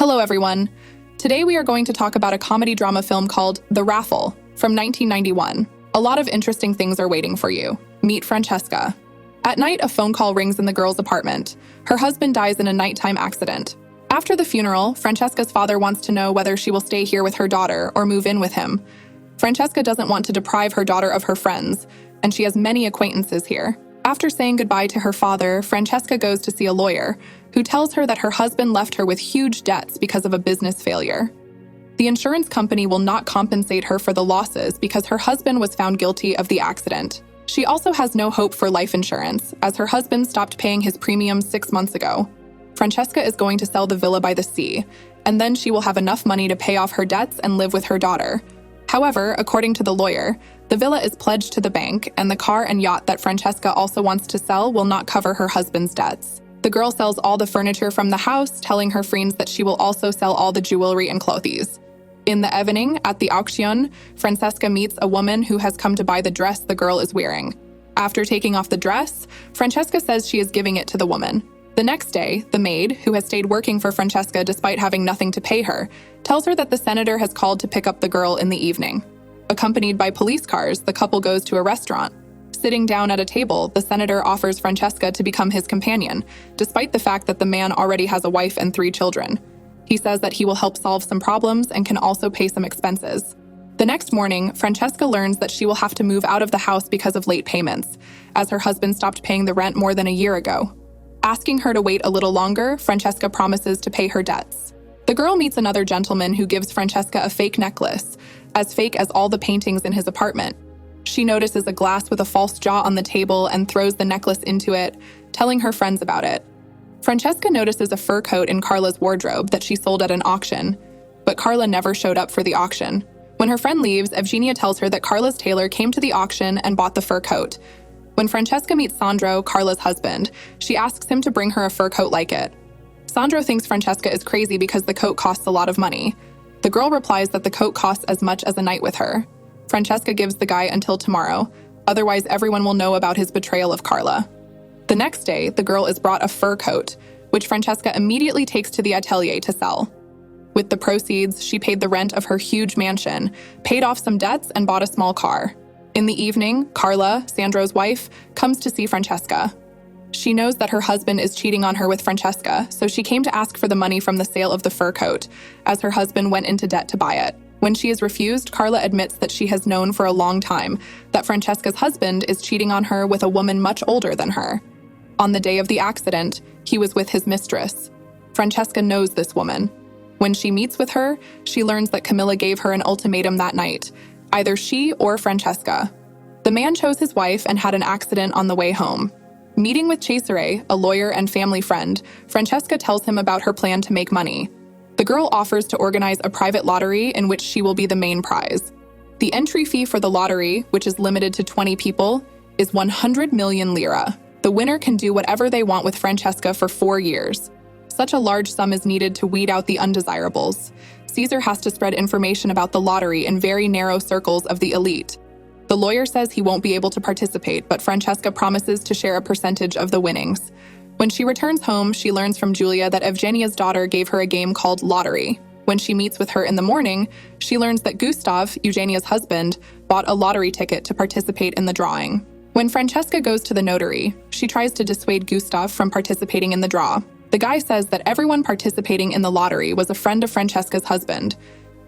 Hello, everyone. Today we are going to talk about a comedy drama film called The Raffle from 1991. A lot of interesting things are waiting for you. Meet Francesca. At night, a phone call rings in the girl's apartment. Her husband dies in a nighttime accident. After the funeral, Francesca's father wants to know whether she will stay here with her daughter or move in with him. Francesca doesn't want to deprive her daughter of her friends, and she has many acquaintances here. After saying goodbye to her father, Francesca goes to see a lawyer, who tells her that her husband left her with huge debts because of a business failure. The insurance company will not compensate her for the losses because her husband was found guilty of the accident. She also has no hope for life insurance, as her husband stopped paying his premiums 6 months ago. Francesca is going to sell the villa by the sea, and then she will have enough money to pay off her debts and live with her daughter. However, according to the lawyer, the villa is pledged to the bank, and the car and yacht that Francesca also wants to sell will not cover her husband's debts. The girl sells all the furniture from the house, telling her friends that she will also sell all the jewelry and clothes. In the evening, at the auction, Francesca meets a woman who has come to buy the dress the girl is wearing. After taking off the dress, Francesca says she is giving it to the woman. The next day, the maid, who has stayed working for Francesca despite having nothing to pay her, tells her that the senator has called to pick up the girl in the evening. Accompanied by police cars, the couple goes to a restaurant. Sitting down at a table, the senator offers Francesca to become his companion, despite the fact that the man already has a wife and 3 children. He says that he will help solve some problems and can also pay some expenses. The next morning, Francesca learns that she will have to move out of the house because of late payments, as her husband stopped paying the rent more than a year ago. Asking her to wait a little longer, Francesca promises to pay her debts. The girl meets another gentleman who gives Francesca a fake necklace, as fake as all the paintings in his apartment. She notices a glass with a false jaw on the table and throws the necklace into it, telling her friends about it. Francesca notices a fur coat in Carla's wardrobe that she sold at an auction, but Carla never showed up for the auction. When her friend leaves, Evgenia tells her that Carla's tailor came to the auction and bought the fur coat. When Francesca meets Sandro, Carla's husband, she asks him to bring her a fur coat like it. Sandro thinks Francesca is crazy because the coat costs a lot of money. The girl replies that the coat costs as much as a night with her. Francesca gives the guy until tomorrow, otherwise everyone will know about his betrayal of Carla. The next day, the girl is brought a fur coat, which Francesca immediately takes to the atelier to sell. With the proceeds, she paid the rent of her huge mansion, paid off some debts, and bought a small car. In the evening, Carla, Sandro's wife, comes to see Francesca. She knows that her husband is cheating on her with Francesca, so she came to ask for the money from the sale of the fur coat, as her husband went into debt to buy it. When she is refused, Carla admits that she has known for a long time that Francesca's husband is cheating on her with a woman much older than her. On the day of the accident, he was with his mistress. Francesca knows this woman. When she meets with her, she learns that Camilla gave her an ultimatum that night, either she or Francesca. The man chose his wife and had an accident on the way home. Meeting with Cesare, a lawyer and family friend, Francesca tells him about her plan to make money. The girl offers to organize a private lottery in which she will be the main prize. The entry fee for the lottery, which is limited to 20 people, is 100 million lira. The winner can do whatever they want with Francesca for 4 years. Such a large sum is needed to weed out the undesirables. Caesar has to spread information about the lottery in very narrow circles of the elite. The lawyer says he won't be able to participate, but Francesca promises to share a percentage of the winnings. When she returns home, she learns from Julia that Evgenia's daughter gave her a game called Lottery. When she meets with her in the morning, she learns that Gustav, Eugenia's husband, bought a lottery ticket to participate in the drawing. When Francesca goes to the notary, she tries to dissuade Gustav from participating in the draw. The guy says that everyone participating in the lottery was a friend of Francesca's husband.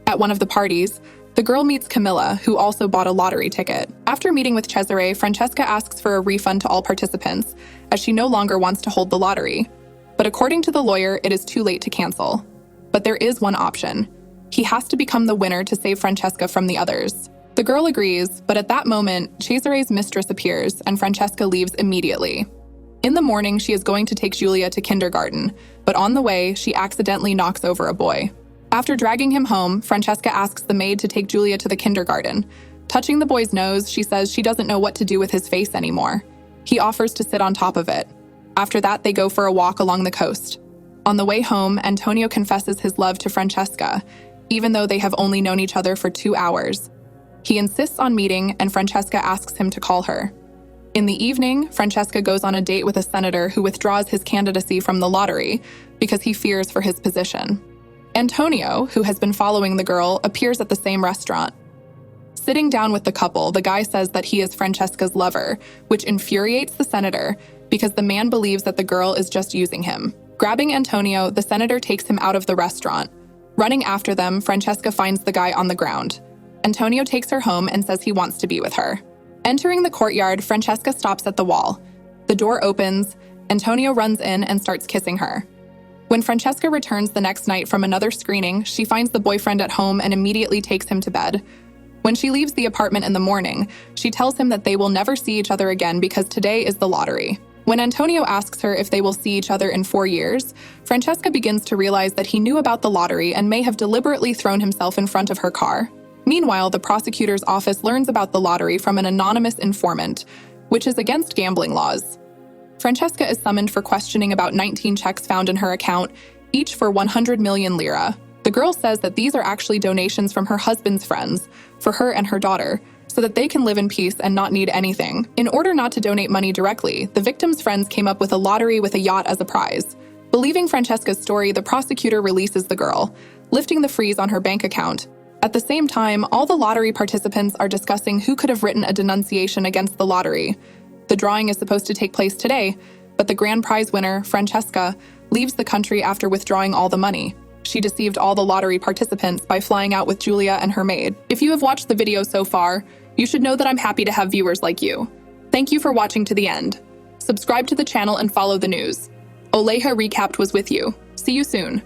At one of the parties, the girl meets Camilla, who also bought a lottery ticket. After meeting with Cesare, Francesca asks for a refund to all participants, as she no longer wants to hold the lottery. But according to the lawyer, it is too late to cancel. But there is one option. He has to become the winner to save Francesca from the others. The girl agrees, but at that moment, Cesare's mistress appears, and Francesca leaves immediately. In the morning, she is going to take Julia to kindergarten, but on the way, she accidentally knocks over a boy. After dragging him home, Francesca asks the maid to take Julia to the kindergarten. Touching the boy's nose, she says she doesn't know what to do with his face anymore. He offers to sit on top of it. After that, they go for a walk along the coast. On the way home, Antonio confesses his love to Francesca, even though they have only known each other for 2 hours. He insists on meeting, and Francesca asks him to call her. In the evening, Francesca goes on a date with a senator who withdraws his candidacy from the lottery because he fears for his position. Antonio, who has been following the girl, appears at the same restaurant. Sitting down with the couple, the guy says that he is Francesca's lover, which infuriates the senator because the man believes that the girl is just using him. Grabbing Antonio, the senator takes him out of the restaurant. Running after them, Francesca finds the guy on the ground. Antonio takes her home and says he wants to be with her. Entering the courtyard, Francesca stops at the wall. The door opens, Antonio runs in and starts kissing her. When Francesca returns the next night from another screening, she finds the boyfriend at home and immediately takes him to bed. When she leaves the apartment in the morning, she tells him that they will never see each other again because today is the lottery. When Antonio asks her if they will see each other in 4 years, Francesca begins to realize that he knew about the lottery and may have deliberately thrown himself in front of her car. Meanwhile, the prosecutor's office learns about the lottery from an anonymous informant, which is against gambling laws. Francesca is summoned for questioning about 19 checks found in her account, each for 100 million lira. The girl says that these are actually donations from her husband's friends, for her and her daughter, so that they can live in peace and not need anything. In order not to donate money directly, the victim's friends came up with a lottery with a yacht as a prize. Believing Francesca's story, the prosecutor releases the girl, lifting the freeze on her bank account. At the same time, all the lottery participants are discussing who could have written a denunciation against the lottery. The drawing is supposed to take place today, but the grand prize winner, Francesca, leaves the country after withdrawing all the money. She deceived all the lottery participants by flying out with Julia and her maid. If you have watched the video so far, you should know that I'm happy to have viewers like you. Thank you for watching to the end. Subscribe to the channel and follow the news. OLEJA Recapped was with you. See you soon.